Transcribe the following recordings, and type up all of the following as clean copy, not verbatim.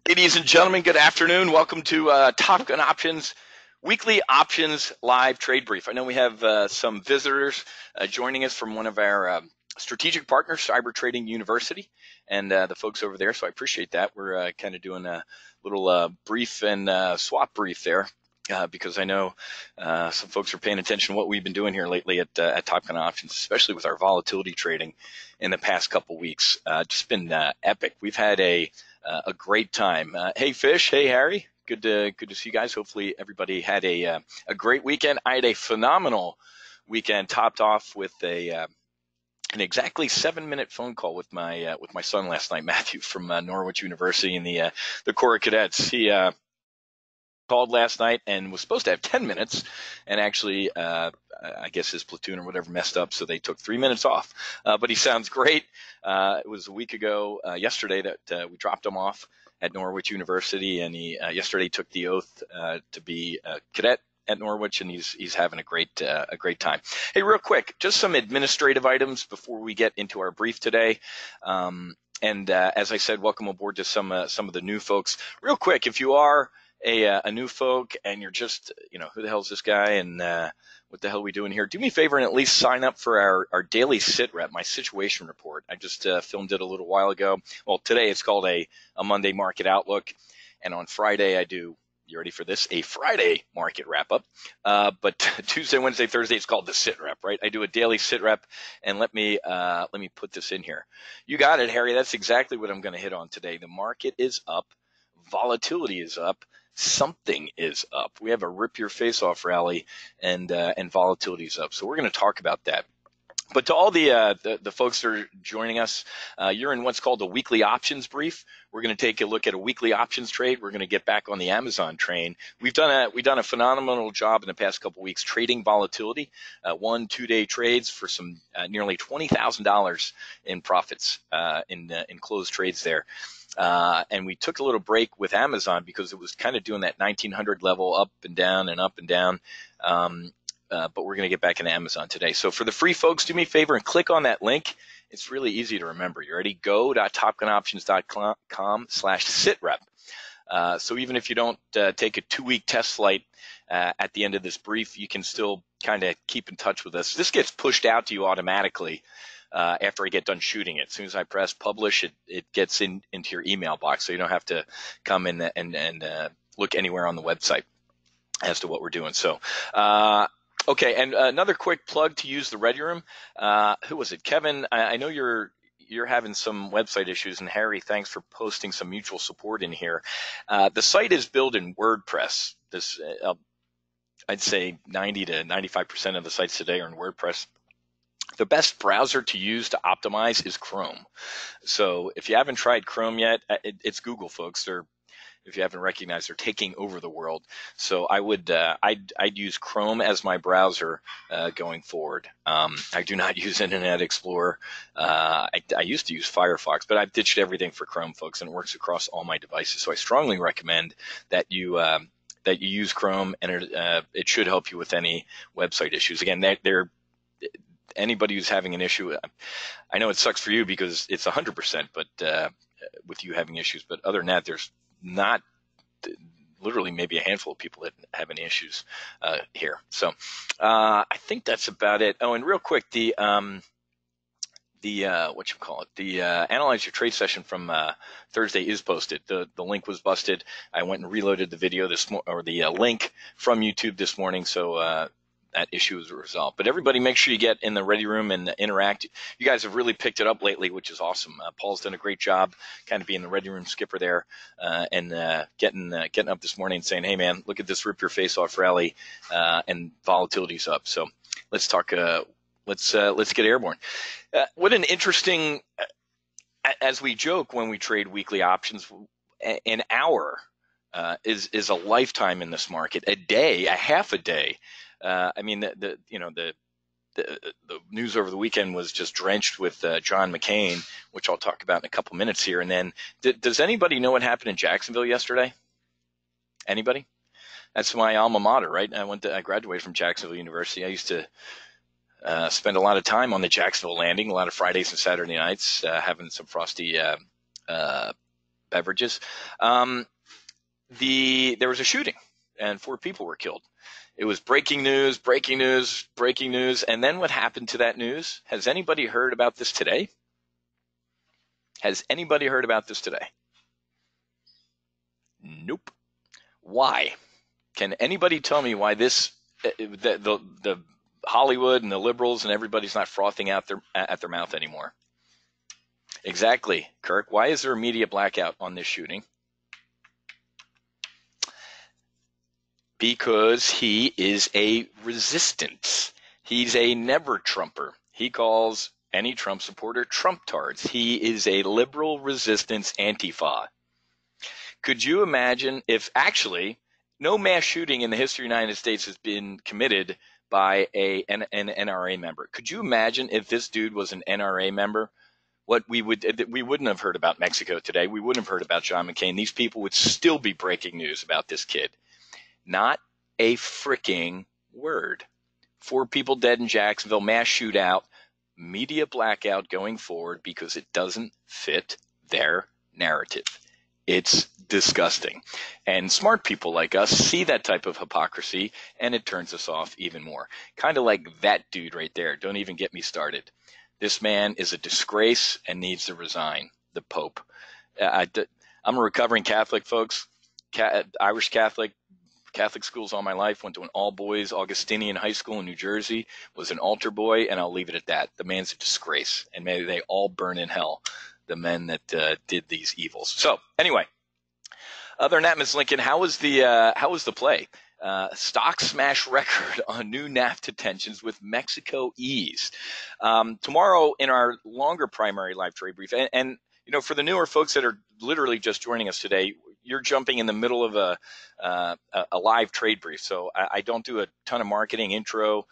Ladies and gentlemen, good afternoon. Welcome to Top Gun Options Weekly Options Live Trade Brief. I know we have some visitors joining us from one of our strategic partners, Cyber Trading University, and the folks over there, so I appreciate that. We're kind of doing a little brief and swap brief there. Because I know some folks are paying attention to what we've been doing here lately at Top Gun Options, especially with our volatility trading in the past couple weeks. Just been epic. We've had a great time. Hey, Fish. Hey, Harry. Good to see you guys. Hopefully everybody had a great weekend. I had a phenomenal weekend, topped off with an exactly 7-minute phone call with my son last night, Matthew, from Norwich University and the Corps of Cadets. He called last night and was supposed to have 10 minutes, and actually I guess his platoon or whatever messed up, so they took 3 minutes off. But he sounds great. It was a week ago yesterday that we dropped him off at Norwich University, and he yesterday took the oath to be a cadet at Norwich, and he's having a great time. Hey, real quick, just some administrative items before we get into our brief today. And as I said, welcome aboard to some of the new folks. Real quick, if you are a new folk and you're just, who the hell is this guy and what the hell are we doing here? Do me a favor and at least sign up for our daily sit rep, my situation report. I just filmed it a little while ago. Well, today it's called a Monday market outlook. And on Friday I do, you ready for this? A Friday market wrap up. But Tuesday, Wednesday, Thursday, it's called the sit rep, right? I do a daily sit rep, and let me put this in here. You got it, Harry. That's exactly what I'm going to hit on today. The market is up. Volatility is up. Something is up. We have a rip your face off rally, and volatility is up. So we're going to talk about that. But to all the folks that are joining us, you're in what's called a weekly options brief. We're going to take a look at a weekly options trade. We're going to get back on the Amazon train. We've done a phenomenal job in the past couple of weeks trading volatility, 1-2 day trades for some nearly $20,000 in profits in closed trades there. And we took a little break with Amazon because it was kind of doing that 1900 level up and down and up and down. But we're going to get back into Amazon today. So for the free folks, do me a favor and click on that link. It's really easy to remember. You ready? go.topgunoptions.com/sitrep. So even if you don't take a 2-week test flight at the end of this brief, you can still kind of keep in touch with us. This gets pushed out to you automatically after I get done shooting it. As soon as I press publish, it gets into your email box, so you don't have to come in and look anywhere on the website as to what we're doing. So okay, and another quick plug to use the Ready Room. Who was it? Kevin, I know you're having some website issues, and Harry, thanks for posting some mutual support in here. The site is built in WordPress. This I'd say 90 to 95% of the sites today are in WordPress. The best browser to use to optimize is Chrome. So if you haven't tried Chrome yet, it's Google, folks. If you haven't recognized, they're taking over the world. So I'd use Chrome as my browser going forward. I do not use Internet Explorer. I used to use Firefox, but I've ditched everything for Chrome, folks, and it works across all my devices. So I strongly recommend that you use Chrome, and it should help you with any website issues. Again, anybody who's having an issue, I know it sucks for you because it's 100%, but with you having issues. But other than that, there's not literally maybe a handful of people that have any issues here. So I think that's about it. Oh, and real quick, the Analyze Your Trade session from Thursday is posted. The link was busted. I went and reloaded the video the link from YouTube this morning. So that issue is resolved. But everybody, make sure you get in the Ready Room and interact. You guys have really picked it up lately, which is awesome. Paul's done a great job kind of being the Ready Room skipper there and getting up this morning and saying, hey, man, look at this rip your face off rally and volatility's up. So let's talk. Let's get airborne. What an interesting, as we joke when we trade weekly options, an hour is a lifetime in this market. A day, a half a day. I mean, the news over the weekend was just drenched with John McCain, which I'll talk about in a couple minutes here. And then, does anybody know what happened in Jacksonville yesterday? Anybody? That's my alma mater, right? I graduated from Jacksonville University. I used to spend a lot of time on the Jacksonville landing, a lot of Fridays and Saturday nights, having some frosty beverages. There was a shooting and 4 people were killed. It was breaking news, breaking news, breaking news. And then what happened to that news? Has anybody heard about this today? Has anybody heard about this today? Nope. Why? Can anybody tell me why this, the Hollywood and the liberals and everybody's not frothing out at their mouth anymore? Exactly, Kirk. Why is there a media blackout on this shooting? Because he is a resistance. He's a never Trumper. He calls any Trump supporter Trump-tards. He is a liberal resistance Antifa. Could you imagine if actually no mass shooting in the history of the United States has been committed by an NRA member? Could you imagine if this dude was an NRA member? We wouldn't have heard about Mexico today. We wouldn't have heard about John McCain. These people would still be breaking news about this kid. Not a freaking word. 4 people dead in Jacksonville, mass shootout, media blackout going forward because it doesn't fit their narrative. It's disgusting. And smart people like us see that type of hypocrisy and it turns us off even more. Kind of like that dude right there. Don't even get me started. This man is a disgrace and needs to resign, the Pope. I'm a recovering Catholic, folks, Irish Catholic schools all my life, went to an all-boys Augustinian high school in New Jersey, was an altar boy, and I'll leave it at that. The man's a disgrace, and may they all burn in hell, the men that did these evils. So anyway, other than that, Ms. Lincoln, how was the play? Stock smash record on new NAFTA tensions with Mexico eased. Tomorrow in our longer primary live trade brief, and you know, for the newer folks that are literally just joining us today, you're jumping in the middle of a live trade brief. So I don't do a ton of marketing intro.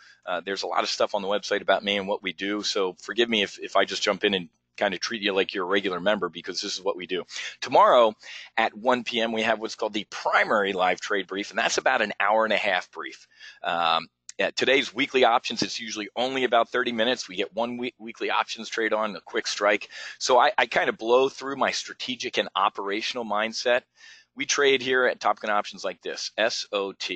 There's a lot of stuff on the website about me and what we do. So forgive me if I just jump in and kind of treat you like you're a regular member, because this is what we do. Tomorrow at 1 p.m. we have what's called the primary live trade brief, and that's about an hour and a half brief. Today's weekly options, it's usually only about 30 minutes. We get one weekly options trade on, a quick strike. So I kind of blow through my strategic and operational mindset. We trade here at Top Gun Options like this, SOT.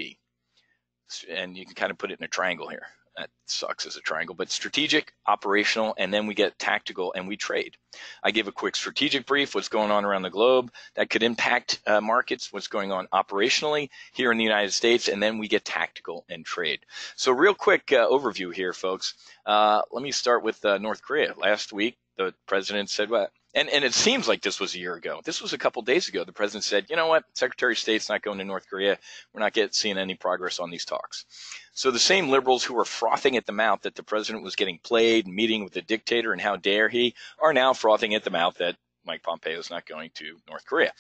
And you can kind of put it in a triangle here. That sucks as a triangle, but strategic, operational, and then we get tactical and we trade. I give a quick strategic brief, what's going on around the globe that could impact markets, what's going on operationally here in the United States, and then we get tactical and trade. So real quick overview here, folks. Let me start with North Korea. Last week, the president said what? And it seems like this was a year ago. This was a couple days ago. The president said, you know what, Secretary of State's not going to North Korea. We're not seeing any progress on these talks. So the same liberals who were frothing at the mouth that the president was getting played, meeting with the dictator, and how dare he, are now frothing at the mouth that Mike Pompeo is not going to North Korea.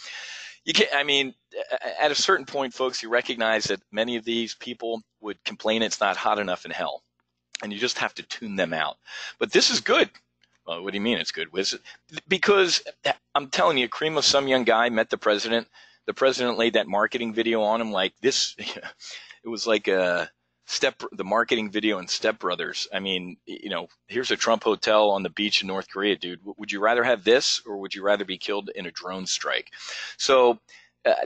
At a certain point, folks, you recognize that many of these people would complain it's not hot enough in hell, and you just have to tune them out. But this is good. Well, what do you mean it's good? Because I'm telling you, cream of some young guy met the president. The president laid that marketing video on him like this. It was like the marketing video in Step Brothers. I mean, you know, here's a Trump hotel on the beach in North Korea, dude. Would you rather have this, or would you rather be killed in a drone strike? So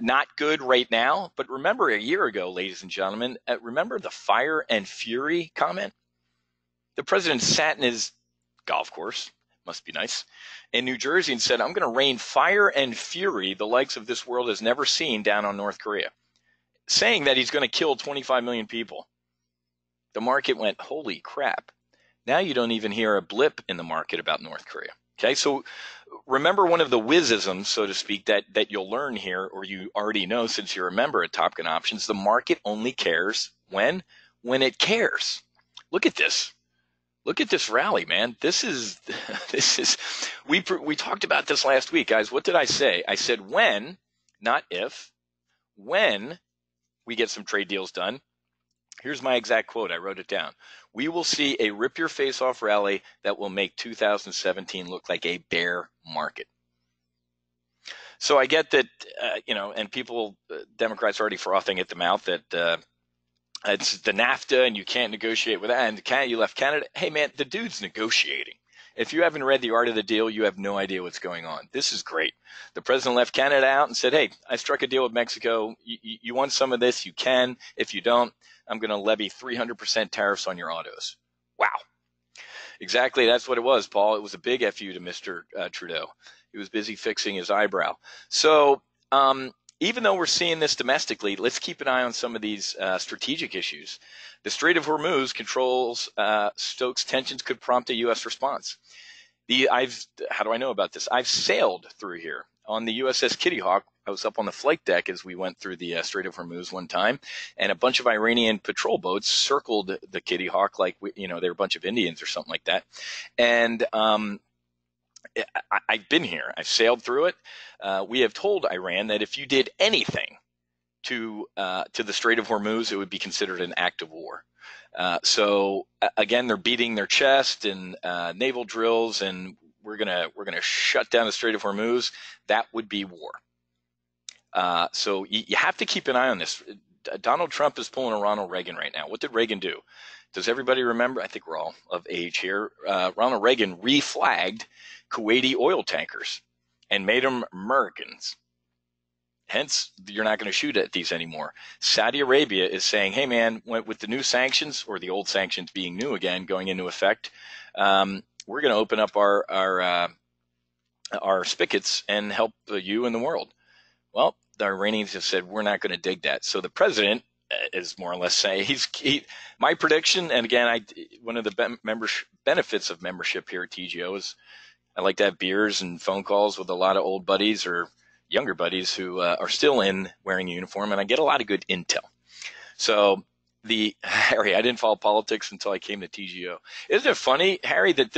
not good right now. But remember a year ago, ladies and gentlemen, remember the fire and fury comment? The president sat in his golf course, must be nice, in New Jersey and said, I'm going to rain fire and fury the likes of this world has never seen down on North Korea, saying that he's going to kill 25 million people. The market went, holy crap. Now you don't even hear a blip in the market about North Korea. Okay, so remember one of the whizzisms, so to speak, that you'll learn here, or you already know since you're a member at Top Gun Options, the market only cares when it cares. Look at this. Look at this rally, man. We talked about this last week, guys. What did I say? I said when, not if, when we get some trade deals done. Here's my exact quote. I wrote it down. We will see a rip your face off rally that will make 2017 look like a bear market. So I get that, and people, Democrats are already frothing at the mouth that, it's the NAFTA and you can't negotiate with that. And you left Canada. Hey, man, the dude's negotiating. If you haven't read The Art of the Deal, you have no idea what's going on. This is great. The president left Canada out and said, hey, I struck a deal with Mexico. You want some of this? You can. If you don't, I'm going to levy 300% tariffs on your autos. Wow. Exactly. That's what it was, Paul. It was a big FU to Mr. Trudeau. He was busy fixing his eyebrow. So even though we're seeing this domestically, let's keep an eye on some of these strategic issues. The Strait of Hormuz controls Stokes tensions could prompt a U.S. response. How do I know about this? I've sailed through here on the USS Kitty Hawk. I was up on the flight deck as we went through the Strait of Hormuz one time, and a bunch of Iranian patrol boats circled the Kitty Hawk like, they were a bunch of Indians or something like that. And I've been here. I've sailed through it. We have told Iran that if you did anything to the Strait of Hormuz, it would be considered an act of war. So again, they're beating their chest and naval drills, and we're gonna shut down the Strait of Hormuz. That would be war. So you have to keep an eye on this. Donald Trump is pulling a Ronald Reagan right now. What did Reagan do? Does everybody remember? I think we're all of age here. Ronald Reagan reflagged Kuwaiti oil tankers and made them Americans. Hence, you're not going to shoot at these anymore. Saudi Arabia is saying, hey, man, with the new sanctions, or the old sanctions being new again, going into effect, we're going to open up our spigots and help you and the world. Well, the Iranians have said, we're not going to dig that. So the president is more or less saying, my prediction, and again, one of the benefits of membership here at TGO is I like to have beers and phone calls with a lot of old buddies or younger buddies who are still wearing a uniform, and I get a lot of good intel. So Harry, I didn't follow politics until I came to TGO. Isn't it funny, Harry, that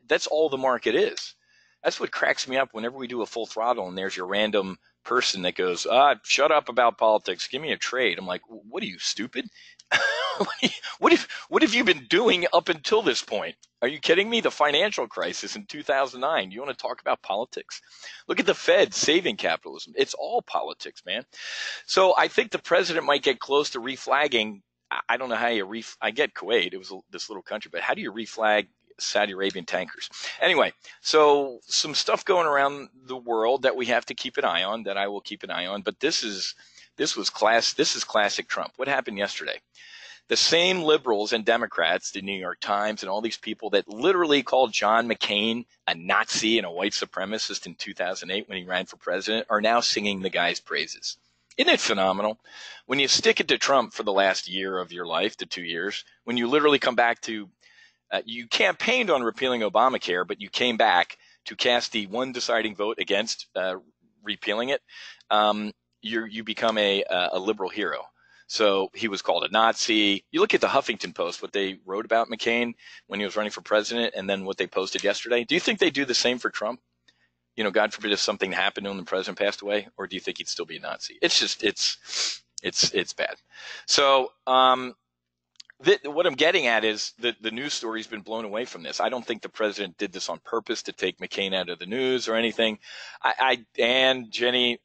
that's all the market is? That's what cracks me up whenever we do a full throttle and there's your random person that goes, shut up about politics, give me a trade. I'm like, what are you, stupid? What have you been doing up until this point? Are you kidding me? The financial crisis in 2009. You want to talk about politics? Look at the Fed saving capitalism. It's all politics, man. So I think the president might get close to reflagging. I don't know how you I get Kuwait. It was this little country, but how do you reflag Saudi Arabian tankers? Anyway, so some stuff going around the world that we have to keep an eye on, that I will keep an eye on. But this is classic Trump. What happened yesterday? The same liberals and Democrats, the New York Times and all these people that literally called John McCain a Nazi and a white supremacist in 2008 when he ran for president, are now singing the guy's praises. Isn't it phenomenal? When you stick it to Trump for the last year of your life, to 2 years, when you literally come back to, you campaigned on repealing Obamacare, but you came back to cast the one deciding vote against repealing it, you become a liberal hero. So he was called a Nazi. You look at the Huffington Post, what they wrote about McCain when he was running for president, and then what they posted yesterday. Do you think they do the same for Trump? God forbid if something happened when the president passed away, or do you think he'd still be a Nazi? It's just, it's bad. So what I'm getting at is that the news story's been blown away from this. I don't think the president did this on purpose to take McCain out of the news or anything. And Jenny,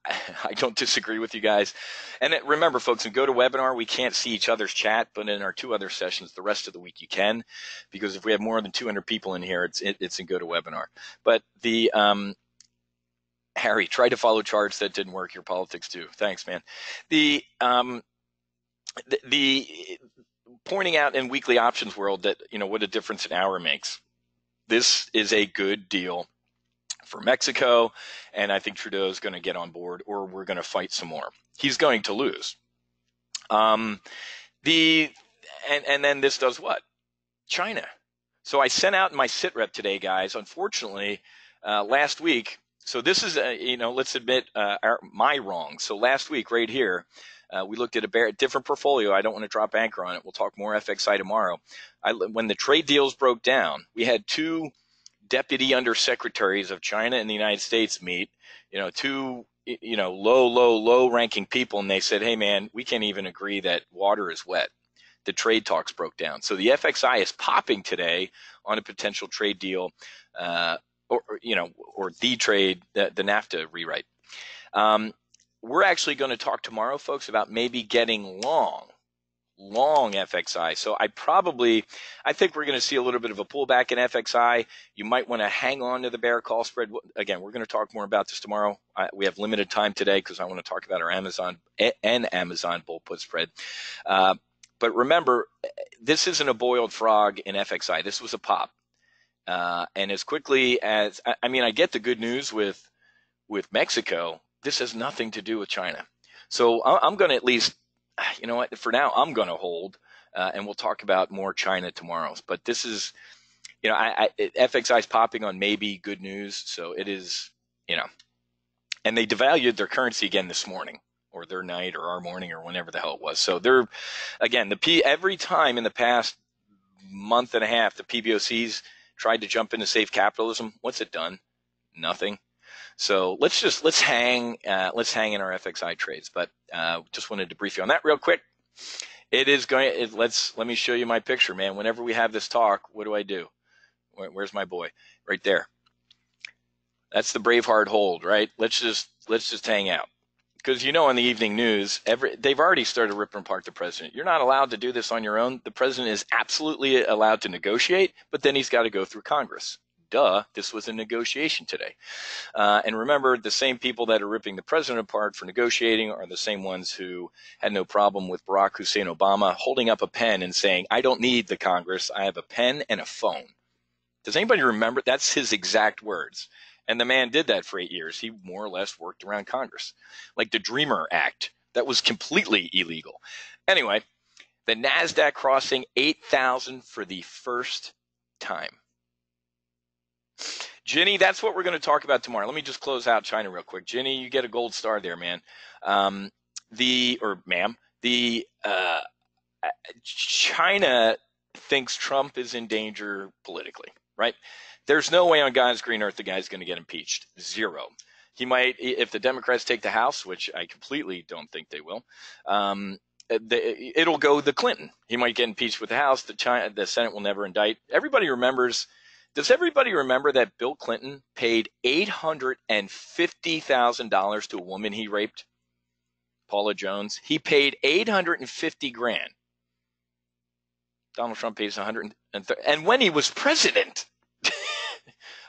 I don't disagree with you guys. And remember, folks, in GoToWebinar, we can't see each other's chat, but in our 2 other sessions, the rest of the week you can, because if we have more than 200 people in here, it's in GoToWebinar. But Harry, tried to follow charts that didn't work. Your politics too. Thanks, man. The pointing out in weekly options world that, what a difference an hour makes. This is a good deal for Mexico, and I think Trudeau is going to get on board, or we're going to fight some more. He's going to lose. And then this does what? China. So I sent out my sit rep today, guys. Unfortunately, last week. So this is let's admit my wrong. So last week, right here, we looked at a different portfolio. I don't want to drop anchor on it. We'll talk more FXI tomorrow. When the trade deals broke down, we had 2 deputy undersecretaries of China and the United States meet, 2, low ranking people. And they said, hey, man, we can't even agree that water is wet. The trade talks broke down. So the FXI is popping today on a potential trade deal, or the trade, the NAFTA rewrite. We're actually going to talk tomorrow, folks, about maybe getting long long FXI. So I think we're going to see a little bit of a pullback in FXI. You might want to hang on to the bear call spread. Again, we're going to talk more about this tomorrow. We have limited time today because I want to talk about our Amazon bull put spread. But remember, this isn't a boiled frog in FXI. This was a pop. And as quickly as, I get the good news with Mexico. This has nothing to do with China. So I'm going to at least, you know what, for now, I'm going to hold, and we'll talk about more China tomorrow. But this is, FXI is popping on maybe good news. So it is, and they devalued their currency again this morning, or their night, or our morning, or whenever the hell it was. So they're, again, every time in the past month and a half, the PBOCs tried to jump into safe capitalism. What's it done? Nothing. So let's hang in our FXI trades. But just wanted to brief you on that real quick. Let me show you my picture, man. Whenever we have this talk, what do? Where's my boy? Right there. That's the Braveheart hold, right? Let's just hang out. Because in the evening news, they've already started ripping apart the president. You're not allowed to do this on your own. The president is absolutely allowed to negotiate, but then he's got to go through Congress. Duh, this was a negotiation today. And remember, the same people that are ripping the president apart for negotiating are the same ones who had no problem with Barack Hussein Obama holding up a pen and saying, I don't need the Congress. I have a pen and a phone. Does anybody remember? That's his exact words. And the man did that for 8 years. He more or less worked around Congress. Like the Dreamer Act, that was completely illegal. Anyway, the NASDAQ crossing 8,000 for the first time. Ginny, that's what we're going to talk about tomorrow. Let me just close out China real quick. Ginny, you get a gold star there, man. China thinks Trump is in danger politically, right? There's no way on God's green earth the guy's going to get impeached. Zero. He might, if the Democrats take the House, which I completely don't think they will, it'll go the Clinton. He might get impeached with the House. The Senate will never indict. Does everybody remember that Bill Clinton paid $850,000 to a woman he raped? Paula Jones. He paid $850,000. Donald Trump pays $130,000. And when he was president,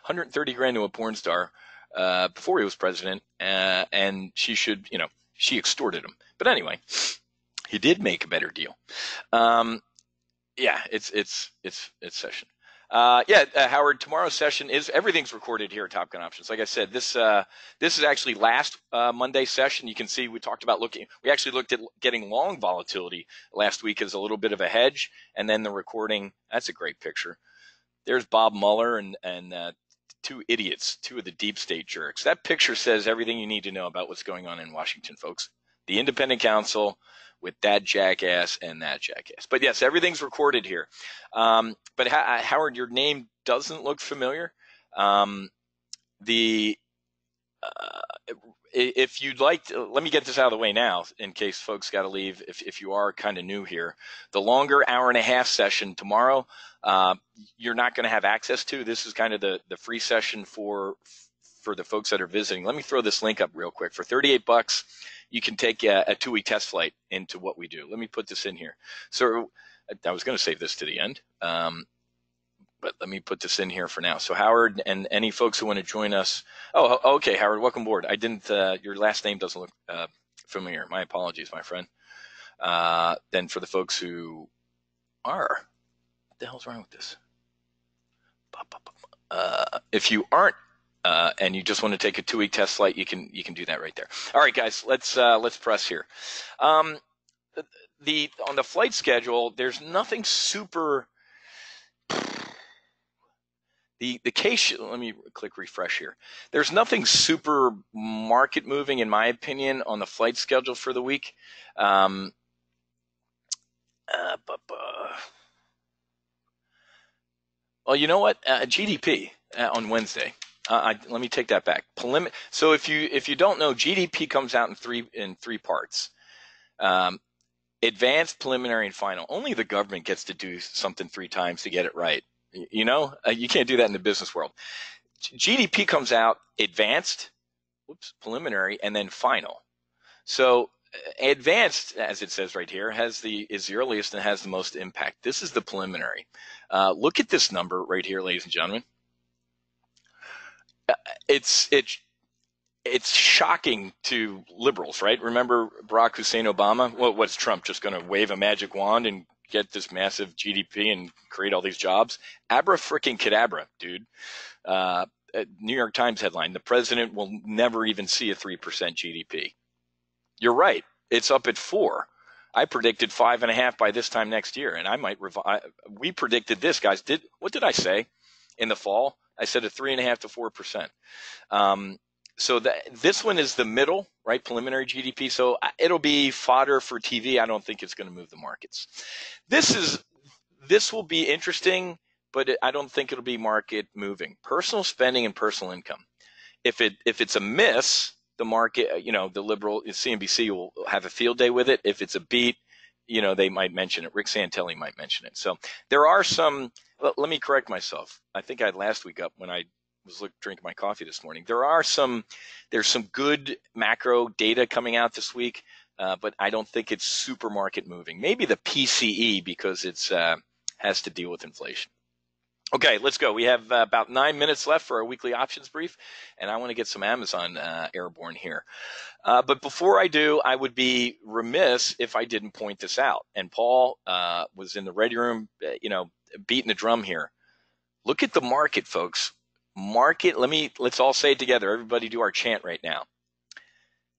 $130,000 to a porn star before he was president. And she she extorted him. But anyway, he did make a better deal. It's session. Howard, tomorrow's session everything's recorded here at Top Gun Options. Like I said, this is actually last Monday's session. You can see we actually looked at getting long volatility last week as a little bit of a hedge, and then the recording. That's a great picture. There's Bob Mueller and two idiots, two of the deep state jerks. That picture says everything you need to know about what's going on in Washington, folks. The independent counsel with that jackass and that jackass. But yes, everything's recorded here. But Howard, your name doesn't look familiar. If you'd like to, let me get this out of the way now in case folks got to leave. If you are kind of new here, the longer hour and a half session tomorrow, you're not going to have access to. This is kind of the free session for the folks that are visiting. Let me throw this link up real quick. For $38, you can take a 2-week test flight into what we do. Let me put this in here. So I was going to save this to the end, but let me put this in here for now. So Howard and any folks who want to join us. Oh, okay, Howard, welcome aboard. I didn't. Your last name doesn't look familiar. My apologies, my friend. Then for the folks who are, what the hell's wrong with this? If you aren't. And you just want to take a 2-week test flight, you can do that right there. All right, guys, let's press here. On the flight schedule, there's nothing super. The case. Let me click refresh here. There's nothing super market moving, in my opinion, on the flight schedule for the week. Well, you know what? GDP on Wednesday. Let me take that back. So if you don't know, GDP comes out in three parts: advanced, preliminary, and final. Only the government gets to do something 3 times to get it right. You you can't do that in the business world. GDP comes out advanced, preliminary, and then final. So Advanced, as it says right here, is the earliest and has the most impact. This is the preliminary. Look at this number right here, ladies and gentlemen. It's shocking to liberals, right? Remember Barack Hussein Obama? What's Trump just going to wave a magic wand and get this massive GDP and create all these jobs? Abra freaking cadabra, dude. New York Times headline: the president will never even see a 3% GDP. You're right. It's up at 4. I predicted 5.5 by this time next year, and I might we predicted this, guys. What did I say in the fall? I said a 3.5 to 4%. So this one is the middle, right? Preliminary GDP. So it'll be fodder for TV. I don't think it's going to move the markets. This will be interesting, but I don't think it'll be market moving. Personal spending and personal income. If it's a miss, the market, the liberal CNBC will have a field day with it. If it's a beat, they might mention it. Rick Santelli might mention it. So there are some. Let me correct myself. I think I had last week up when I was drinking my coffee this morning. There's some good macro data coming out this week, but I don't think it's super market moving. Maybe the PCE because it's has to deal with inflation. Okay, let's go. We have about 9 minutes left for our weekly options brief, and I want to get some Amazon airborne here. But before I do, I would be remiss if I didn't point this out. And Paul was in the ready room, beating the drum here. Look at the market, folks. Market, let's all say it together. Everybody do our chant right now.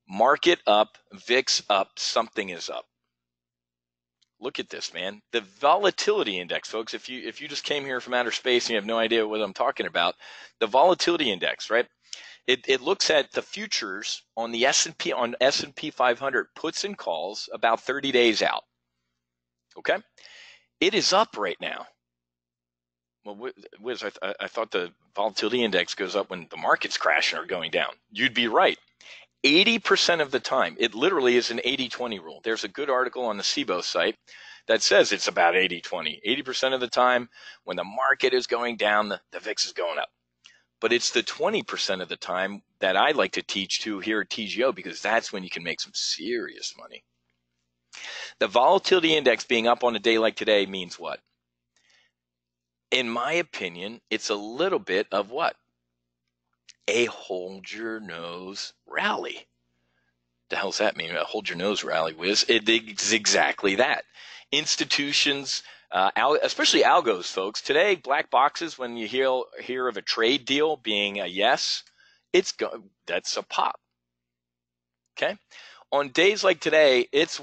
Market up, VIX up, something is up. Look at this, man. The volatility index, folks, if you just came here from outer space and you have no idea what I'm talking about, the volatility index, right? It looks at the futures on the S&P 500 puts and calls about 30 days out. Okay? It is up right now. Well, Wiz, I thought the volatility index goes up when the market's crashing or going down. You'd be right. 80% of the time, it literally is an 80-20 rule. There's a good article on the SIBO site that says it's about 80-20. 80% of the time, when the market is going down, the VIX is going up. But it's the 20% of the time that I like to teach to here at TGO because that's when you can make some serious money. The volatility index being up on a day like today means what? In my opinion, it's a little bit of what? A hold your nose rally. The hell's that mean? A hold your nose rally, Wiz? It's exactly that. Institutions, especially algos, folks. Today, black boxes, when you hear of a trade deal being a yes, that's a pop. Okay? On days like today, it's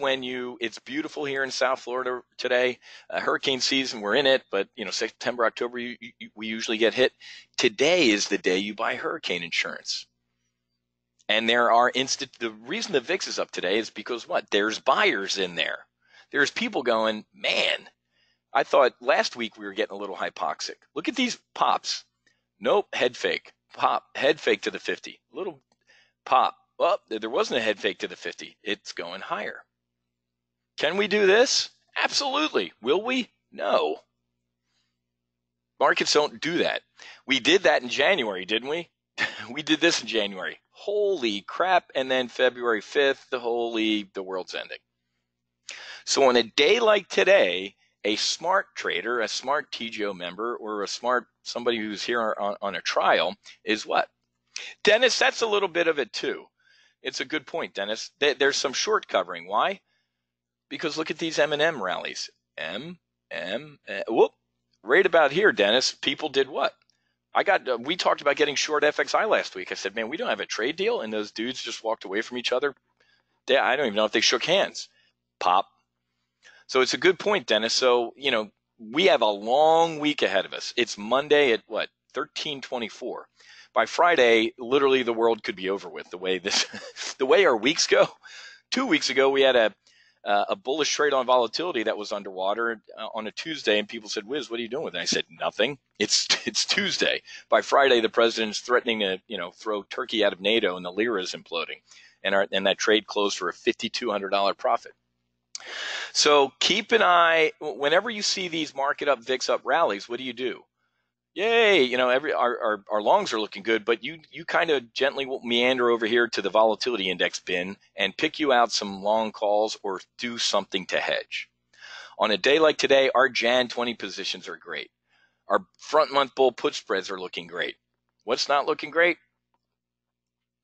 beautiful here in South Florida today. Hurricane season, we're in it, but September, October, we usually get hit. Today is the day you buy hurricane insurance. And the reason the VIX is up today is because what? There's buyers in there. There's people going, man, I thought last week we were getting a little hypoxic. Look at these pops. Nope, head fake. Pop, head fake to the 50. Little pop. Well, there wasn't a head fake to the 50. It's going higher. Can we do this? Absolutely. Will we? No. Markets don't do that. We did that in January, didn't we? We did this in January. Holy crap. And then February 5th, the world's ending. So on a day like today, a smart trader, a smart TGO member, or somebody who's here on a trial is what? Dennis, that's a little bit of it too. It's a good point, Dennis. There's some short covering. Why? Because look at these M&M rallies. Whoop. Right about here, Dennis, people did what? We talked about getting short FXI last week. I said, man, we don't have a trade deal. And those dudes just walked away from each other. I don't even know if they shook hands. Pop. So it's a good point, Dennis. So, we have a long week ahead of us. It's Monday at what? 13:24. By Friday, literally the world could be over with the way our weeks go. 2 weeks ago, we had a bullish trade on volatility that was underwater on a Tuesday, and people said, Wiz, what are you doing with it? I said, nothing. It's Tuesday. By Friday, the president's threatening to throw Turkey out of NATO, and the lira is imploding, and that trade closed for a $5,200 profit. So keep an eye. Whenever you see these market up, VIX up rallies, what do? Yay, our longs are looking good, but you kind of gently meander over here to the volatility index bin and pick you out some long calls or do something to hedge. On a day like today, our Jan 20 positions are great. Our front month bull put spreads are looking great. What's not looking great?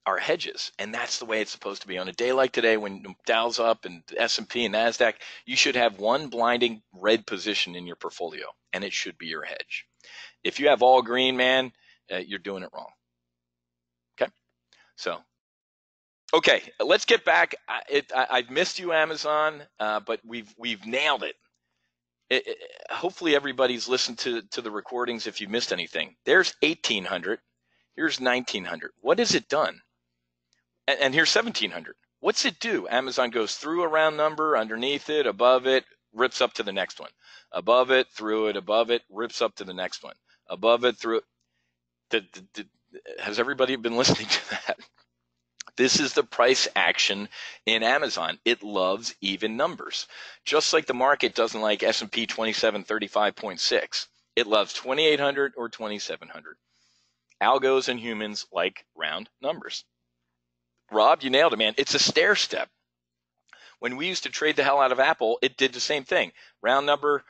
Our hedges, and that's the way it's supposed to be. On a day like today, when Dow's up and S&P and NASDAQ, you should have one blinding red position in your portfolio, and it should be your hedge. If you have all green, man, you're doing it wrong. Okay, so okay, let's get back. I've missed you, Amazon, but we've nailed it. Hopefully, everybody's listened to the recordings. If you missed anything, there's 1800. Here's 1900. What has it done? And here's 1700. What's it do? Amazon goes through a round number, underneath it, above it, rips up to the next one. Above it, through it, above it, rips up to the next one. Above it, through it. Has everybody been listening to that? This is the price action in Amazon. It loves even numbers. Just like the market doesn't like S&P 2735.6. It loves 2800 or 2700. Algos and humans like round numbers. Rob, you nailed it, man. It's a stair step. When we used to trade the hell out of Apple, it did the same thing. Round number,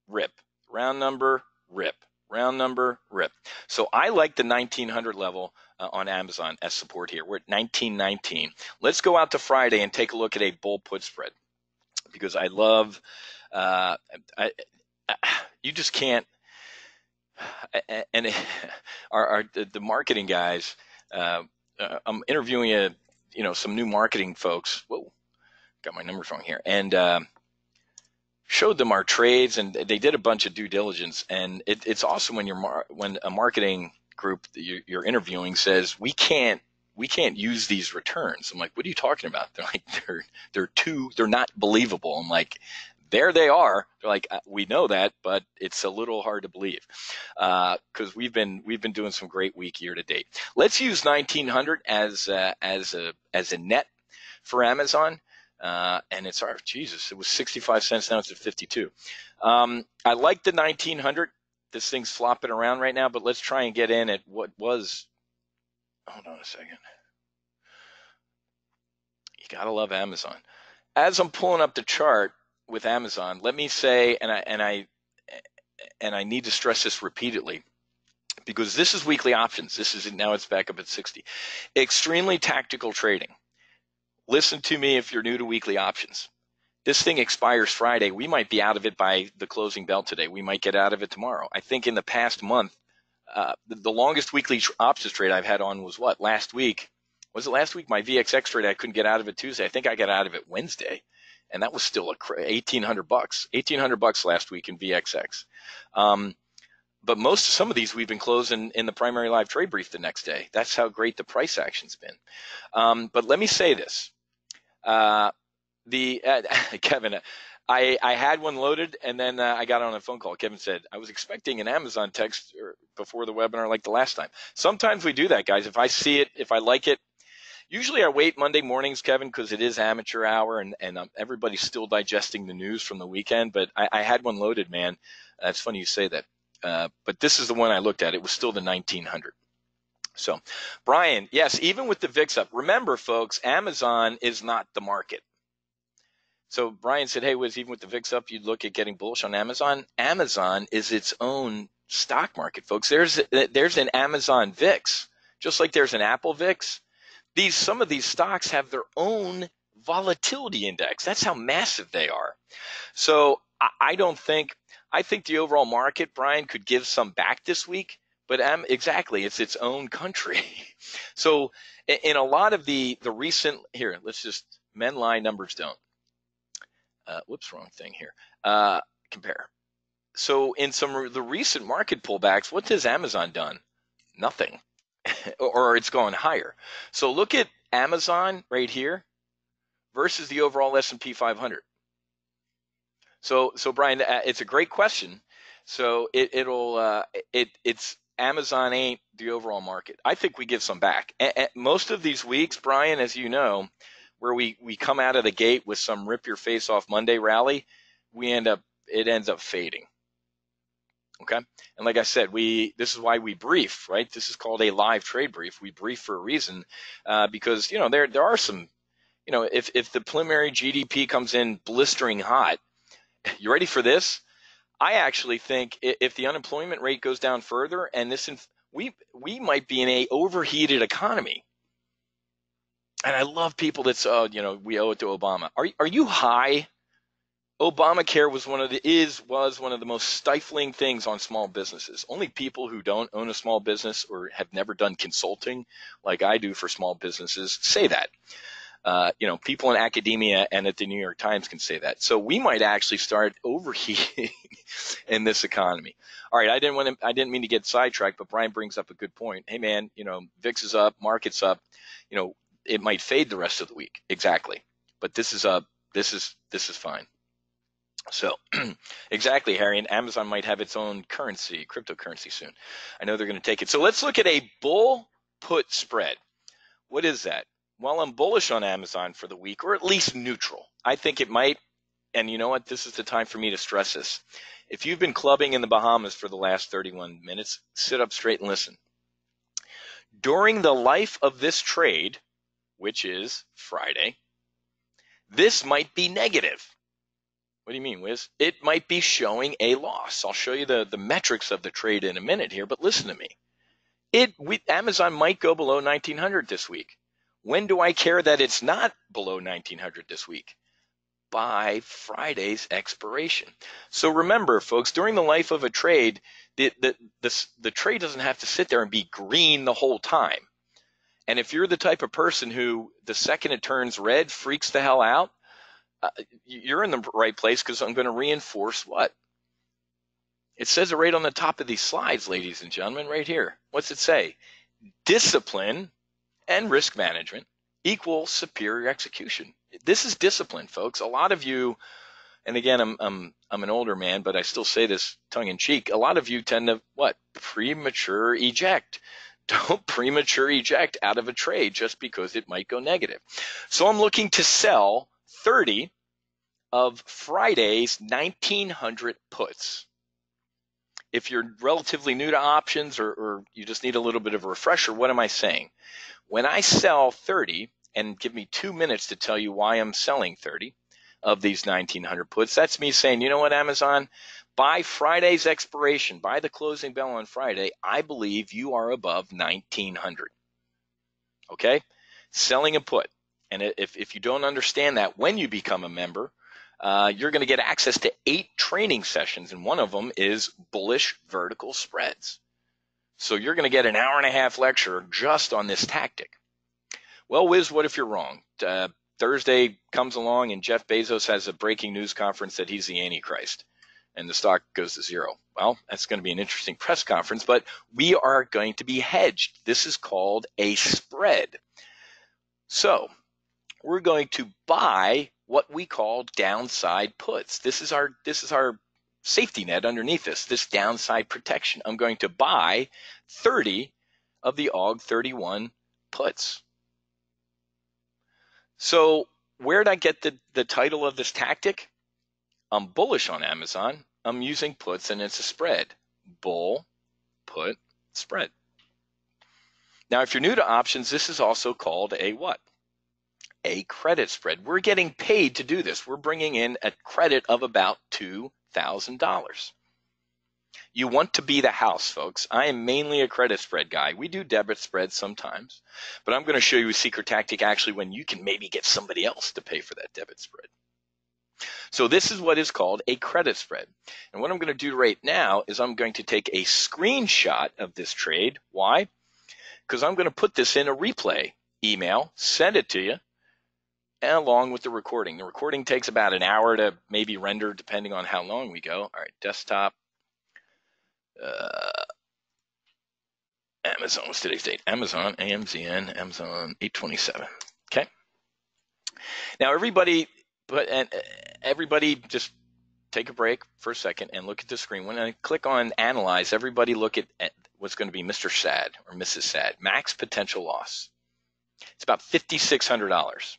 rip. Round number, rip. Round number, rip. So I like the 1900 level on Amazon as support here. We're at 1919. Let's go out to Friday and take a look at a bull put spread, because I love, you just can't, and the marketing guys, I'm interviewing some new marketing folks. Whoa, got my numbers wrong here. And showed them our trades, and they did a bunch of due diligence. And it's awesome when a marketing group that you're interviewing says we can't use these returns. I'm like, what are you talking about? They're like, they're not believable. I'm like, there they are. They're like, we know that, but it's a little hard to believe, because we've been doing some great week year to date. Let's use 1900 as a net for Amazon, and it's Jesus. It was 65 cents. Now it's at 52. I like the 1900. This thing's flopping around right now, but let's try and get in at what was. Hold on a second. You gotta love Amazon. As I'm pulling up the chart with Amazon, let me say, and I need to stress this repeatedly, because this is weekly options. Now it's back up at 60. Extremely tactical trading. Listen to me if you're new to weekly options. This thing expires Friday. We might be out of it by the closing bell today. We might get out of it tomorrow. I think in the past month, the longest weekly options trade I've had on was what? Last week. Was it last week? My VXX trade, I couldn't get out of it Tuesday. I think I got out of it Wednesday. And that was still $1,800. $1,800 last week in VXX. But some of these we've been closing in the primary live trade brief the next day. That's how great the price action's been. But let me say this. Kevin, I had one loaded, and then I got on a phone call. Kevin said, I was expecting an Amazon text before the webinar like the last time. Sometimes we do that, guys. If I see it, if I like it, usually I wait Monday mornings, Kevin, because it is amateur hour, and everybody's still digesting the news from the weekend. But I had one loaded, man. It's funny you say that. But this is the one I looked at. It was still the 1900. So, Brian, yes, even with the VIX up, remember, folks, Amazon is not the market. So Brian said, hey, even with the VIX up, you'd look at getting bullish on Amazon. Amazon is its own stock market, folks. There's an Amazon VIX, just like there's an Apple VIX. Some of these stocks have their own volatility index. That's how massive they are. So I think the overall market, Brian, could give some back this week, but exactly, it's its own country. So in a lot of the recent, here, let's just, men lie, numbers don't. Whoops, wrong thing here. Compare. So in some of the recent market pullbacks, what has Amazon done? Nothing. Or it's gone higher. So look at Amazon right here versus the overall S&P 500. So Brian, it's a great question. So it's Amazon ain't the overall market. I think we give some back. Most of these weeks, Brian, as you know, where we come out of the gate with some rip your face off Monday rally, it ends up fading. Okay. And like I said, this is why we brief, right? This is called a live trade brief. We brief for a reason, because, there are some, if the preliminary GDP comes in blistering hot, you ready for this? I actually think if the unemployment rate goes down further and we might be in a overheated economy. And I love people that say, we owe it to Obama. Are you high? Obamacare was one of the most stifling things on small businesses. Only people who don't own a small business or have never done consulting like I do for small businesses say that. People in academia and at the New York Times can say that. So we might actually start overheating in this economy. All right, I didn't mean to get sidetracked, but Brian brings up a good point. Hey man, VIX is up, market's up. It might fade the rest of the week. Exactly. But this is up. This is fine. So exactly, Harry, and Amazon might have its own currency, cryptocurrency soon. I know they're going to take it. So let's look at a bull put spread. What is that? Well, I'm bullish on Amazon for the week, or at least neutral. I think it might, and you know what? This is the time for me to stress this. If you've been clubbing in the Bahamas for the last 31 minutes, sit up straight and listen. During the life of this trade, which is Friday, this might be negative. What do you mean, Wiz? It might be showing a loss. I'll show you the metrics of the trade in a minute here, but listen to me. Amazon might go below 1900 this week. When do I care that it's not below 1900 this week? By Friday's expiration. So remember, folks, during the life of a trade, the trade doesn't have to sit there and be green the whole time. And if you're the type of person who the second it turns red freaks the hell out, you're in the right place, because I'm going to reinforce what? It says it right on the top of these slides, ladies and gentlemen, right here. What's it say? Discipline and risk management equals superior execution. This is discipline, folks. A lot of you, and again, I'm an older man, but I still say this tongue in cheek. A lot of you tend to premature eject. Don't premature eject out of a trade just because it might go negative. So I'm looking to sell 30 of Friday's 1900 puts. If you're relatively new to options, or you just need a little bit of a refresher, what am I saying? When I sell 30, and give me 2 minutes to tell you why I'm selling 30 of these 1900 puts, that's me saying, you know what, Amazon, by Friday's expiration, by the closing bell on Friday, I believe you are above 1900. Okay? Selling a put. And if you don't understand that, when you become a member, you're going to get access to 8 training sessions, and one of them is bullish vertical spreads. So you're going to get an hour-and-a-half lecture just on this tactic. Well, Wiz, what if you're wrong? Thursday comes along and Jeff Bezos has a breaking news conference that he's the Antichrist and the stock goes to zero. Well, that's going to be an interesting press conference, but we are going to be hedged. This is called a spread. So we're going to buy what we call downside puts. This is our safety net underneath this downside protection. I'm going to buy 30 of the AUG 31 puts. So where did I get the title of this tactic? I'm bullish on Amazon. I'm using puts, and it's a spread. Bull, put, spread. Now, if you're new to options, this is also called a what? A credit spread. We're getting paid to do this. We're bringing in a credit of about $2,000. You want to be the house, folks. I am mainly a credit spread guy. We do debit spreads sometimes, but I'm going to show you a secret tactic actually when you can maybe get somebody else to pay for that debit spread. So this is what is called a credit spread. And what I'm going to do right now is I'm going to take a screenshot of this trade. Why? Because I'm going to put this in a replay email, send it to you, and along with the recording. The recording takes about an hour to maybe render, depending on how long we go. All right, desktop. Amazon, what's today's date? Amazon, AMZN, Amazon 827. Okay. Now everybody just take a break for a second and look at the screen. When I click on analyze, everybody look at what's going to be Mr. SAD or Mrs. SAD, max potential loss. It's about $5,600.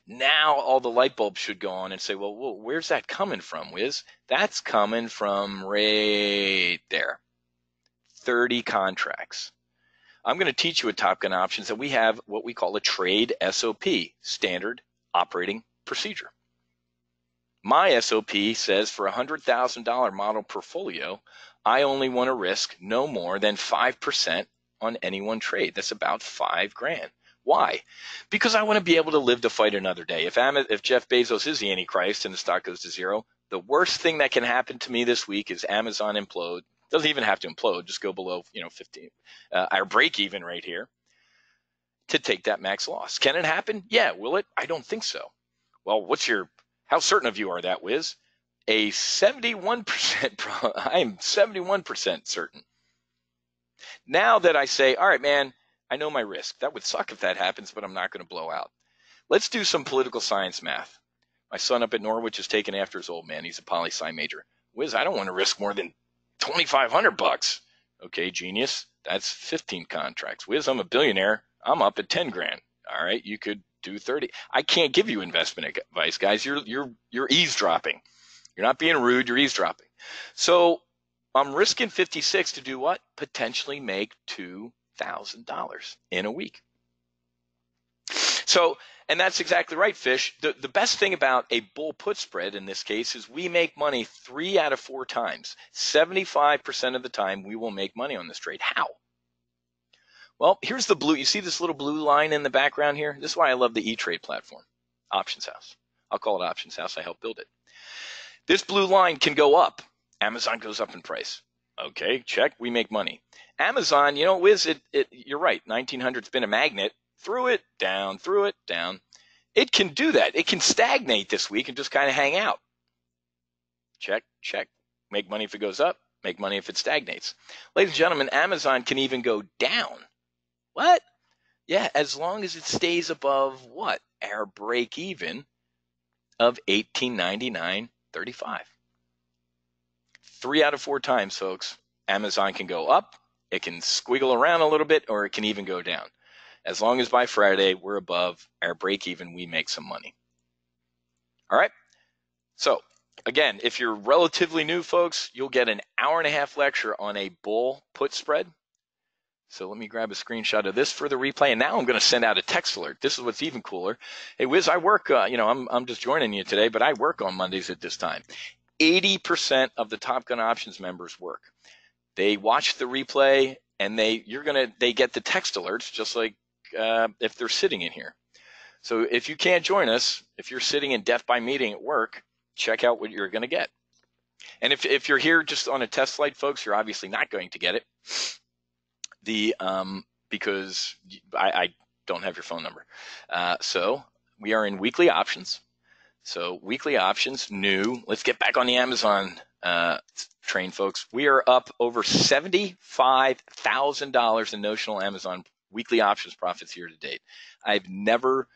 Now all the light bulbs should go on and say, well, where's that coming from, Wiz? That's coming from right there. 30 contracts. I'm going to teach you at Top Gun Options that we have what we call a trade SOP, standard operating procedure. My SOP says for a $100,000 model portfolio, I only want to risk no more than 5% on any one trade. That's about $5,000. Why? Because I want to be able to live to fight another day. If Jeff Bezos is the Antichrist and the stock goes to zero, the worst thing that can happen to me this week is Amazon implode. Doesn't even have to implode, just go below 15, our break even right here to take that max loss. Can it happen? Yeah. Will it? I don't think so. Well, how certain of you are that, Wiz? A 71%, I am 71% certain. Now that I say, all right, man, I know my risk. That would suck if that happens, but I'm not going to blow out. Let's do some political science math. My son up at Norwich is taken after his old man. He's a poli-sci major. Wiz, I don't want to risk more than $2,500. Okay, genius. That's 15 contracts. Wiz, I'm a billionaire. I'm up at 10 grand. All right, you could do 30. I can't give you investment advice, guys. You're eavesdropping. You're not being rude. You're eavesdropping. So I'm risking 56 to do what? Potentially make $2,000 in a week. So, and that's exactly right, Fish. The best thing about a bull put spread in this case is we make money 3 out of 4 times. 75% of the time we will make money on this trade. How? Well, here's the blue. You see this little blue line in the background here? This is why I love the E-Trade platform, Options House. I'll call it Options House. I helped build it. This blue line can go up. Amazon goes up in price. Okay, check. We make money. Amazon, Wiz, you're right. 1900's been a magnet. Through it, down, through it, down. It can do that. It can stagnate this week and just kind of hang out. Check, check. Make money if it goes up. Make money if it stagnates. Ladies and gentlemen, Amazon can even go down. What? Yeah, as long as it stays above what? Our break even of $18.99.35. 3 out of 4 times, folks, Amazon can go up, it can squiggle around a little bit, or it can even go down. As long as by Friday we're above our break even, we make some money. All right? So, again, if you're relatively new, folks, you'll get an hour-and-a-half lecture on a bull put spread. So let me grab a screenshot of this for the replay. And now I'm going to send out a text alert. This is what's even cooler. Hey, Wiz, I work, I'm just joining you today, but I work on Mondays at this time. 80% of the Top Gun Options members work. They watch the replay and they get the text alerts just like if they're sitting in here. So if you can't join us, if you're sitting in death by meeting at work, check out what you're going to get. And if you're here just on a test flight, folks, you're obviously not going to get it. Because I don't have your phone number. So we are in weekly options. So weekly options, new. Let's get back on the Amazon train, folks. We are up over $75,000 in notional Amazon weekly options profits here to date. I've never,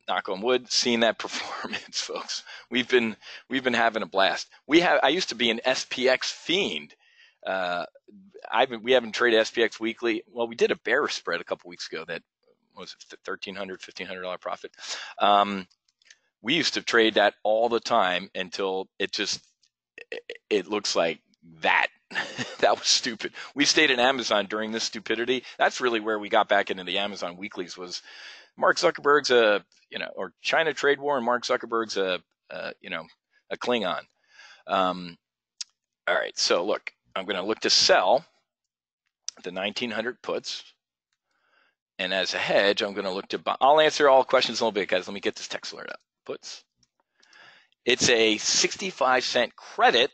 knock on wood, seen that performance, folks. We've been having a blast. I used to be an SPX fiend. We haven't traded SPX weekly. Well, we did a bear spread a couple weeks ago that was $1,300, $1,500 profit. We used to trade that all the time until it looks like that. That was stupid. We stayed in Amazon during this stupidity. That's really where we got back into the Amazon weeklies. Was Mark Zuckerberg's or China trade war, and Mark Zuckerberg's a Klingon. All right, so look, I'm going to look to sell the 1900 puts, and as a hedge, I'm going to look to buy. I'll answer all questions in a little bit, guys. Let me get this text alert up. Puts. It's a 65-cent credit,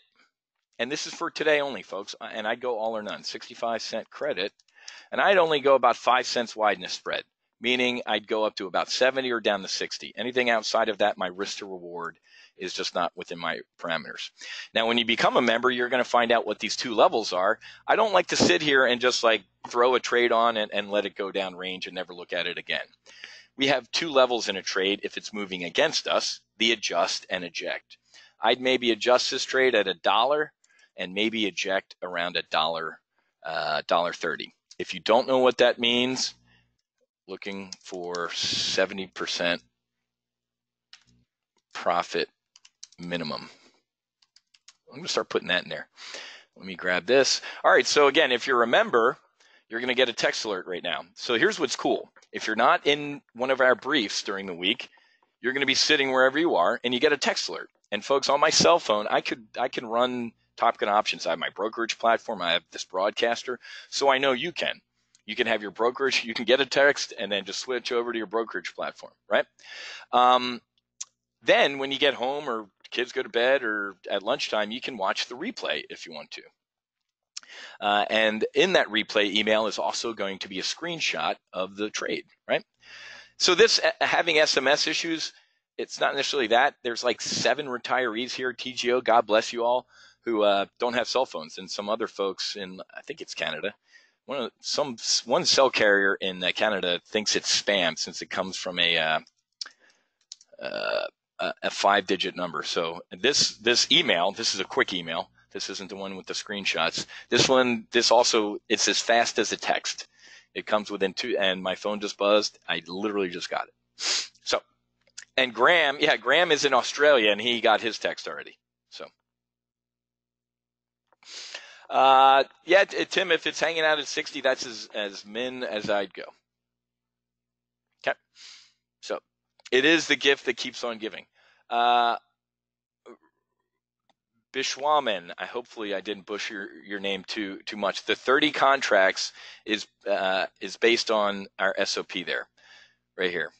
and this is for today only, folks. And I'd go all or none. 65-cent credit, and I'd only go about 5 cents wide in a spread, meaning I'd go up to about 70 or down to 60. Anything outside of that, my risk to reward is just not within my parameters. Now, when you become a member, you're going to find out what these two levels are. I don't like to sit here and just like throw a trade on and let it go down range and never look at it again. We have 2 levels in a trade if it's moving against us, the adjust and eject. I'd maybe adjust this trade at $1 and maybe eject around $1.30. If you don't know what that means, looking for 70% profit minimum. I'm going to start putting that in there. Let me grab this. All right, so again, if you're a member, you're going to get a text alert right now. So here's what's cool. If you're not in one of our briefs during the week, you're going to be sitting wherever you are, and you get a text alert. And folks, on my cell phone, I can run Top Gun options. I have my brokerage platform. I have this broadcaster, so I know you can. You can have your brokerage. You can get a text and then just switch over to your brokerage platform, right? Then when you get home or kids go to bed or at lunchtime, you can watch the replay if you want to. And in that replay email is also going to be a screenshot of the trade, right? So this having SMS issues, it's not necessarily that. There's like 7 retirees here, TGO, God bless you all, who don't have cell phones, and some other folks in, I think it's Canada. One cell carrier in Canada thinks it's spam since it comes from a 5-digit number. So this email, this is a quick email. This isn't the one with the screenshots. This also, it's as fast as a text. It comes within 2, and my phone just buzzed. I literally just got it. So, and Graham is in Australia, and he got his text already. So, Tim, if it's hanging out at 60, that's as min as I'd go. Okay. So, it is the gift that keeps on giving. Bishwaman, hopefully I didn't butcher your name too much. The 30 contracts is based on our SOP there, right here.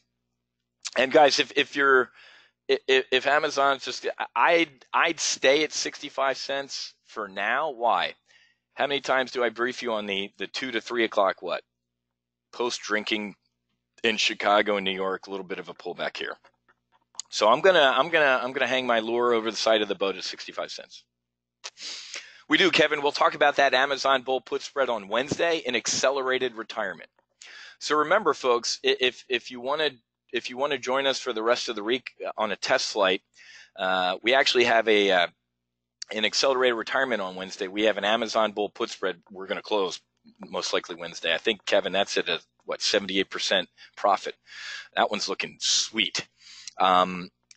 And guys, if Amazon's just, I'd stay at 65 cents for now. Why? How many times do I brief you on the 2 to 3 o'clock what? Post drinking in Chicago and New York, a little bit of a pullback here. So I'm gonna hang my lure over the side of the boat at 65 cents. We do, Kevin. We'll talk about that Amazon bull put spread on Wednesday in accelerated retirement. So remember, folks, if you want to join us for the rest of the week on a test flight, we actually have an accelerated retirement on Wednesday. We have an Amazon bull put spread. We're going to close most likely Wednesday. I think, Kevin, that's at 78% profit. That one's looking sweet.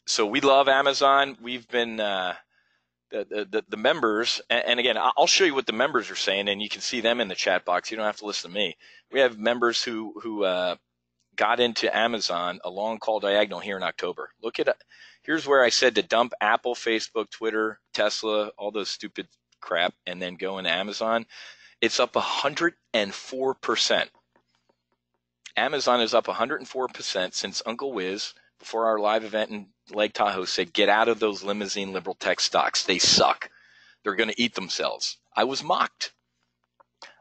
So we love Amazon. We've been the members, and again, I'll show you what the members are saying, and you can see them in the chat box. You don't have to listen to me. We have members who got into Amazon a long call diagonal here in October. Here's where I said to dump Apple, Facebook, Twitter, Tesla, all those stupid crap, and then go into Amazon. It's up 104%. Amazon is up 104% since Uncle Wiz, before our live event in Lake Tahoe, said, get out of those limousine liberal tech stocks. They suck. They're going to eat themselves. I was mocked.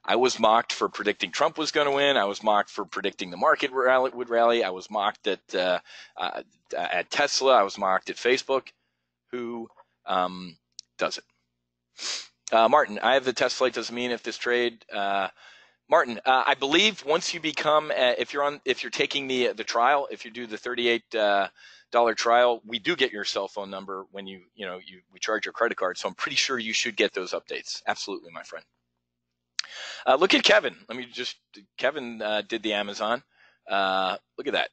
I was mocked for predicting Trump was going to win. I was mocked for predicting the market would rally. I was mocked at Tesla. I was mocked at Facebook. Who does it? Martin, I have the test flight. Doesn't mean if this trade. Martin, I believe once you become, if you're taking the trial, if you do the $38 trial, we do get your cell phone number when we charge your credit card. So I'm pretty sure you should get those updates. Absolutely, my friend. Look at Kevin. Kevin did the Amazon. Look at that.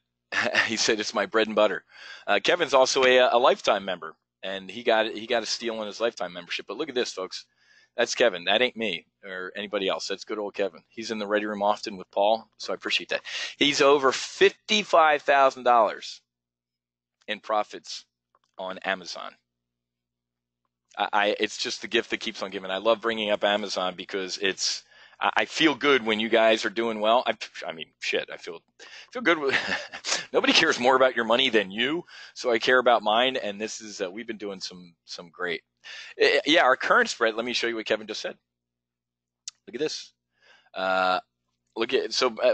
He said it's my bread and butter. Kevin's also a lifetime member, and he got a steal on his lifetime membership. But look at this, folks. That's Kevin. That ain't me or anybody else. That's good old Kevin. He's in the ready room often with Paul, so I appreciate that. He's over $55,000 in profits on Amazon. It's just the gift that keeps on giving. I love bringing up Amazon because I feel good when you guys are doing well. I feel good. Nobody cares more about your money than you, so I care about mine. And this is we've been doing some great. Yeah, our current spread. Let me show you what Kevin just said. Look at this.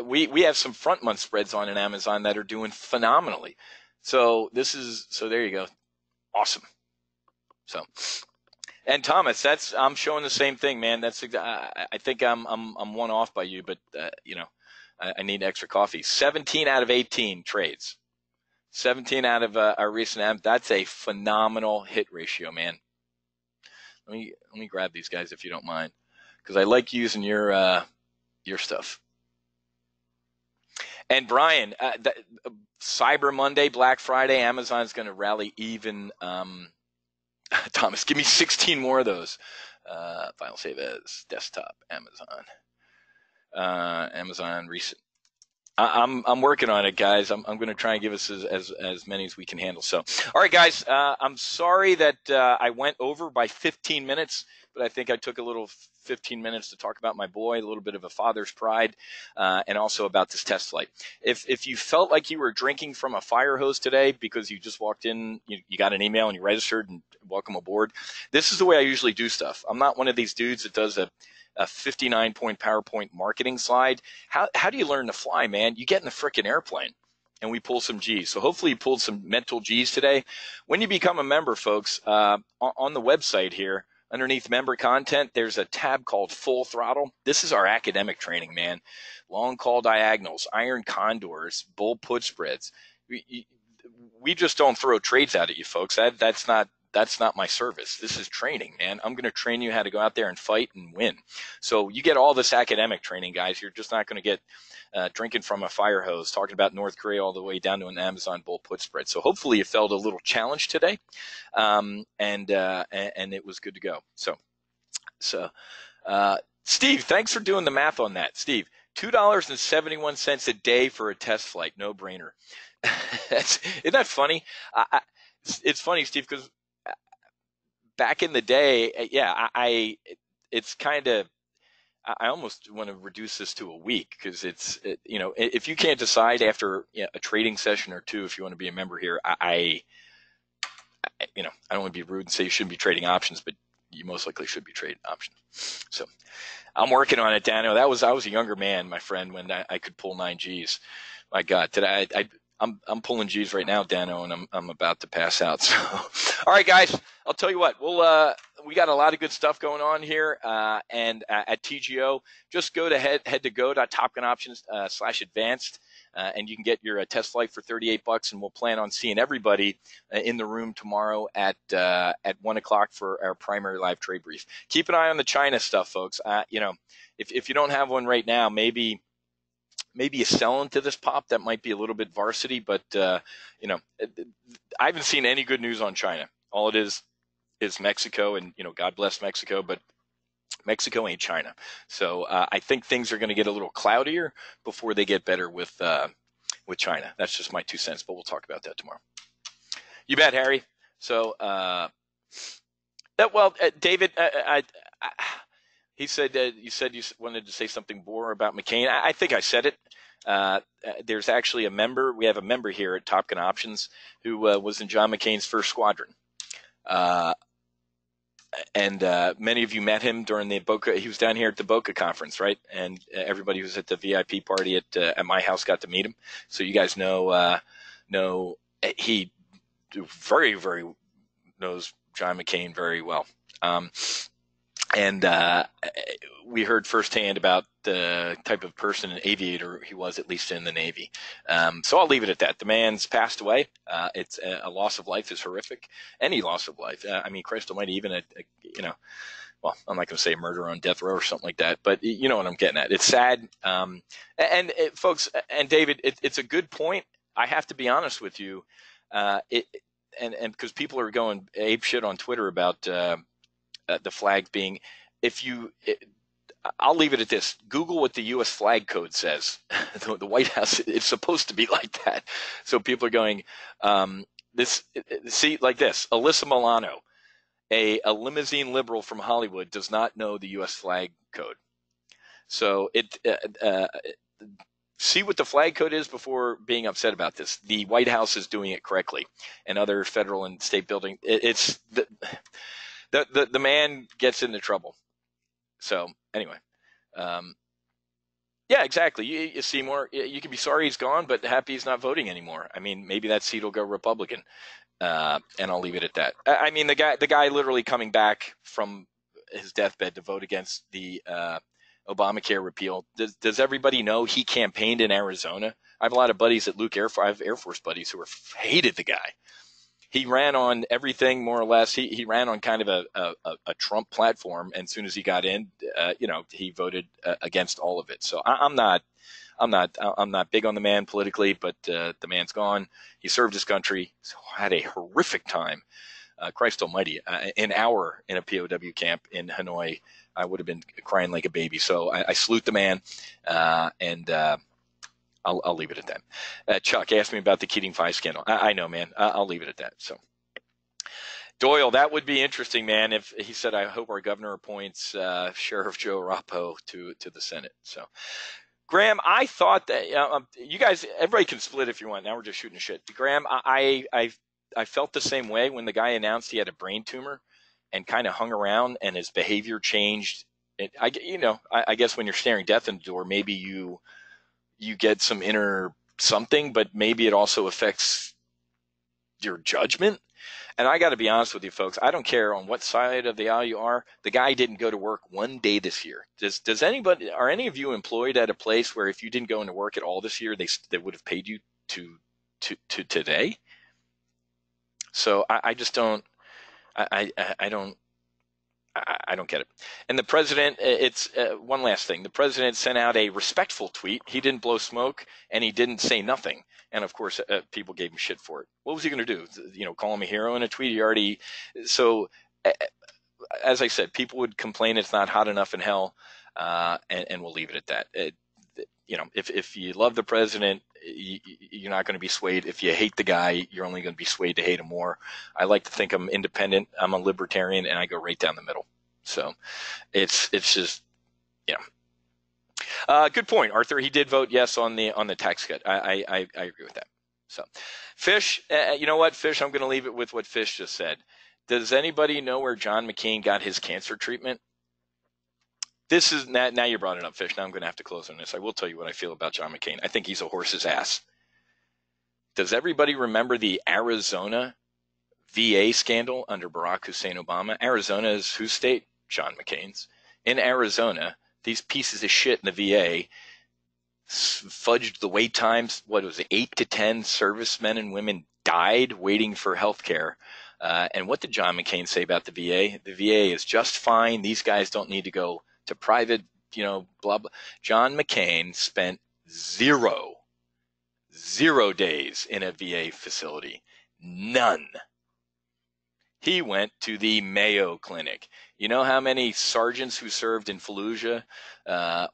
We have some front month spreads on in Amazon that are doing phenomenally. So there you go. Awesome. So. And Thomas, I'm showing the same thing, man. I think I'm one off by you, but I need extra coffee. 17 out of 18 trades, 17 out of our recent. That's a phenomenal hit ratio, man. Let me grab these guys if you don't mind, because I like using your stuff. And Brian, Cyber Monday, Black Friday, Amazon's going to rally even. Thomas, give me 16 more of those. File save as desktop, Amazon recent. I'm working on it, guys. I'm going to try and give us as many as we can handle. So, all right, guys. I'm sorry that I went over by 15 minutes, but I think I took a little 15 minutes to talk about my boy, a little bit of a father's pride, and also about this test flight. If you felt like you were drinking from a fire hose today because you just walked in, you got an email and you registered and welcome aboard, this is the way I usually do stuff. I'm not one of these dudes that does a 59-point PowerPoint marketing slide. How do you learn to fly, man? You get in the frickin' airplane and we pull some G's. So hopefully you pulled some mental G's today. When you become a member, folks, on the website here, underneath member content, there's a tab called Full Throttle. This is our academic training, man. Long call diagonals, iron condors, bull put spreads. We just don't throw trades out at you, folks. That's not my service. This is training, man. I'm going to train you how to go out there and fight and win. So you get all this academic training, guys. You're just not going to get drinking from a fire hose, talking about North Korea all the way down to an Amazon bull put spread. So hopefully you felt a little challenged today, and it was good to go. So Steve, thanks for doing the math on that. Steve, $2.71 a day for a test flight, no brainer. Isn't that funny? It's funny, Steve, because back in the day, yeah, it's kind of, I almost want to reduce this to a week because if you can't decide after a trading session or two if you want to be a member here, I don't want to be rude and say you shouldn't be trading options, but you most likely should be trading options. So I'm working on it, Dano. I was a younger man, my friend, when I could pull 9 Gs. My God, today I'm pulling G's right now, Dano, and I'm about to pass out. So, all right, guys, I'll tell you what. We got a lot of good stuff going on here, and at TGO, just go to head-to-go.topgunoptions/advanced, and you can get your test flight for $38, and we'll plan on seeing everybody in the room tomorrow at 1:00 for our primary live trade brief. Keep an eye on the China stuff, folks. If you don't have one right now, maybe you sell into this pop. That might be a little bit varsity, but I haven't seen any good news on China. All it is Mexico, and God bless Mexico, but Mexico ain't China. So I think things are going to get a little cloudier before they get better with China. That's just my 2 cents, but we'll talk about that tomorrow. You bet, Harry. So David, he said you said you wanted to say something more about McCain. I think I said it. There's actually a member. We have a member here at Top Gun Options who was in John McCain's first squadron. And many of you met him during the Boca. He was down here at the Boca conference, right? And everybody who was at the VIP party at my house got to meet him. So you guys know he very, very knows John McCain very well. And we heard firsthand about the type of person, an aviator he was, at least in the Navy. So I'll leave it at that. The man's passed away. It's a loss of life is horrific. Any loss of life. Christ almighty, even well, I'm not going to say murder on death row or something like that, but you know what I'm getting at. It's sad. Folks, and David, it's a good point. I have to be honest with you. And because people are going ape shit on Twitter about the flag being, I'll leave it at this. Google what the U.S. flag code says. The White House, it's supposed to be like that. So people are going, like this. Alyssa Milano, a limousine liberal from Hollywood, does not know the U.S. flag code. So see what the flag code is before being upset about this. The White House is doing it correctly, and other federal and state building. It's the man gets into trouble. So anyway, yeah, exactly. You see more. You can be sorry he's gone, but happy he's not voting anymore. Maybe that seat will go Republican, and I'll leave it at that. The guy literally coming back from his deathbed to vote against the Obamacare repeal. Does everybody know he campaigned in Arizona? I have a lot of buddies at I have Air Force buddies who hated the guy. He ran on everything more or less. He ran on kind of a Trump platform, and as soon as he got in, he voted against all of it. So I'm not I'm not big on the man politically, but the man's gone. He served his country, had a horrific time. Christ Almighty, an hour in a POW camp in Hanoi, I would have been crying like a baby. So I salute the man, and I'll leave it at that. Chuck asked me about the Keating 5 scandal. I know, man. I'll leave it at that. So Doyle, that would be interesting, man. If he said, I hope our governor appoints Sheriff Joe Rappo to the Senate. So Graham, I thought that you guys, everybody can split if you want. Now we're just shooting shit. Graham, I felt the same way when the guy announced he had a brain tumor and kind of hung around and his behavior changed. I guess when you're staring death in the door, maybe you get some inner something, but maybe it also affects your judgment. And I got to be honest with you, folks. I don't care on what side of the aisle you are. The guy didn't go to work one day this year. Are any of you employed at a place where if you didn't go into work at all this year, they would have paid you to today? So I just don't. I don't get it. And the president, it's one last thing. The president sent out a respectful tweet. He didn't blow smoke and he didn't say nothing. And of course, people gave him shit for it. What was he going to do? Call him a hero in a tweet? So as I said, people would complain it's not hot enough in hell, and we'll leave it at that. If you love the president, you're not going to be swayed. If you hate the guy, you're only going to be swayed to hate him more. I like to think I'm independent. I'm a libertarian, and I go right down the middle. So it's just, good point, Arthur. He did vote yes on the tax cut. I agree with that. So, Fish, you know what, Fish? I'm going to leave it with what Fish just said. Does anybody know where John McCain got his cancer treatment? This is now you brought it up, Fish. Now I'm going to have to close on this. I will tell you what I feel about John McCain. I think he's a horse's ass. Does everybody remember the Arizona VA scandal under Barack Hussein Obama? Arizona is whose state? John McCain's. In Arizona, these pieces of shit in the VA fudged the wait times. What was it? 8 to 10 servicemen and women died waiting for health care. And what did John McCain say about the VA? The VA is just fine. These guys don't need to go to private, blah, blah. John McCain spent zero days in a VA facility. None. He went to the Mayo Clinic. You know how many sergeants who served in Fallujah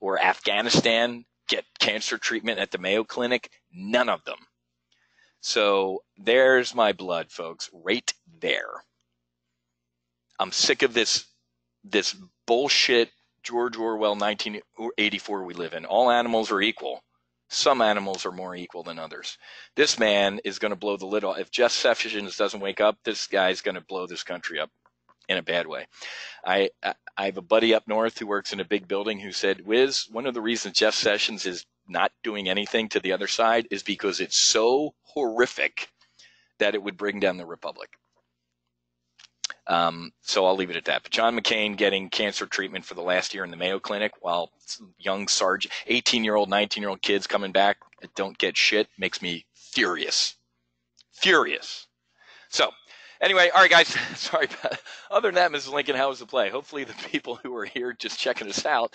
or Afghanistan get cancer treatment at the Mayo Clinic? None of them. So there's my blood, folks, right there. I'm sick of this bullshit George Orwell 1984 we live in. All animals are equal. Some animals are more equal than others. This man is going to blow the lid off. If Jeff Sessions doesn't wake up, this guy's going to blow this country up in a bad way. I have a buddy up north who works in a big building who said, Wiz, one of the reasons Jeff Sessions is not doing anything to the other side is because it's so horrific that it would bring down the republic. So I'll leave it at that. But John McCain getting cancer treatment for the last year in the Mayo Clinic while young sergeant, 18-year-old, 19-year-old kids coming back that don't get shit makes me furious. Furious. So anyway, all right, guys. Sorry about it. Other than that, Mrs. Lincoln, how was the play? Hopefully the people who are here just checking us out,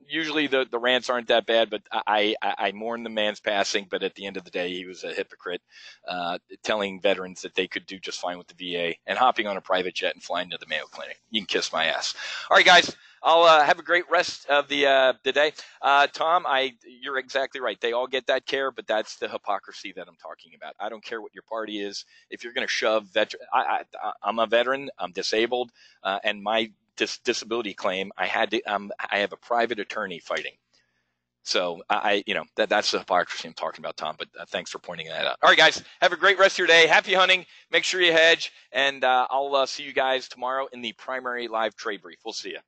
usually the rants aren't that bad, but I mourn the man's passing. But at the end of the day, he was a hypocrite, telling veterans that they could do just fine with the VA and hopping on a private jet and flying to the Mayo Clinic. You can kiss my ass. All right, guys. I'll have a great rest of the day. Tom, you're exactly right. They all get that care, but that's the hypocrisy that I'm talking about. I don't care what your party is. If you're going to shove I'm a veteran. I'm disabled, and my disability claim, I have a private attorney fighting. So that's the hypocrisy I'm talking about, Tom. But thanks for pointing that out. All right, guys, have a great rest of your day. Happy hunting. Make sure you hedge, and I'll see you guys tomorrow in the primary live trade brief. We'll see you.